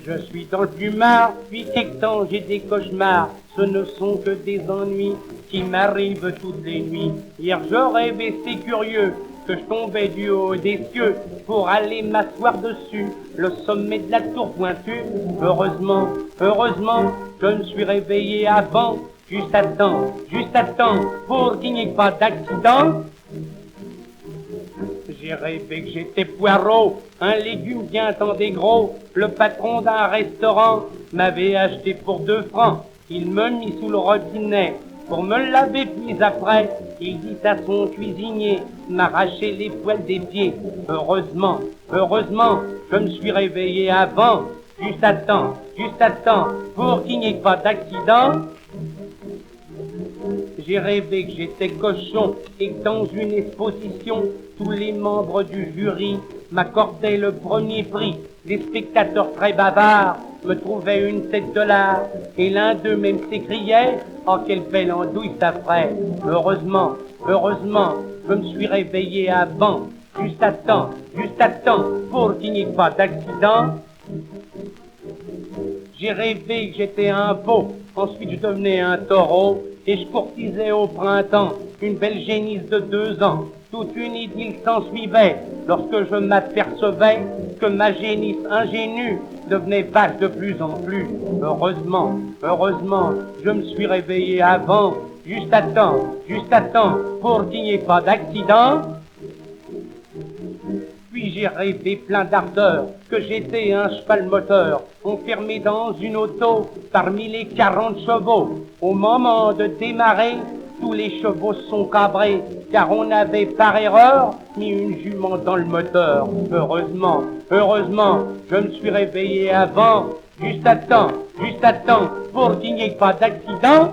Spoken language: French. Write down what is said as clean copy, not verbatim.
Je suis dans le plumard, depuis quelque temps j'ai des cauchemars. Ce ne sont que des ennuis qui m'arrivent toutes les nuits. Hier je rêvais, c'est curieux, que je tombais du haut des cieux pour aller m'asseoir dessus, le sommet de la tour pointue. Heureusement, je me suis réveillé avant, juste à temps, pour qu'il n'y ait pas d'accident. J'ai rêvé que j'étais poireau, un légume bien tant des gros. Le patron d'un restaurant m'avait acheté pour 2 francs. Il me mit sous le robinet pour me laver, puis après, il dit à son cuisinier m'arracher les poils des pieds. Heureusement, je me suis réveillé avant, juste à temps, pour qu'il n'y ait pas d'accident. J'ai rêvé que j'étais cochon et que dans une exposition, tous les membres du jury m'accordaient le premier prix. Les spectateurs très bavards me trouvaient une tête de l'art et l'un d'eux même s'écriait « Oh, quelle belle andouille ça ferait !» Heureusement, je me suis réveillé avant, juste à temps, pour qu'il n'y ait pas d'accident. J'ai rêvé que j'étais un veau, ensuite je devenais un taureau, et je courtisais au printemps une belle génisse de 2 ans. Toute une idylle s'ensuivait lorsque je m'apercevais que ma génisse ingénue devenait vache de plus en plus. Heureusement, je me suis réveillé avant, juste à temps, pour qu'il n'y ait pas d'accident. Puis j'ai rêvé plein d'ardeur que j'étais un cheval moteur, enfermé dans une auto parmi les 40 chevaux. Au moment de démarrer, tous les chevaux sont cabrés, car on avait par erreur mis une jument dans le moteur. Heureusement, je me suis réveillé avant, juste à temps, pour qu'il n'y ait pas d'accident.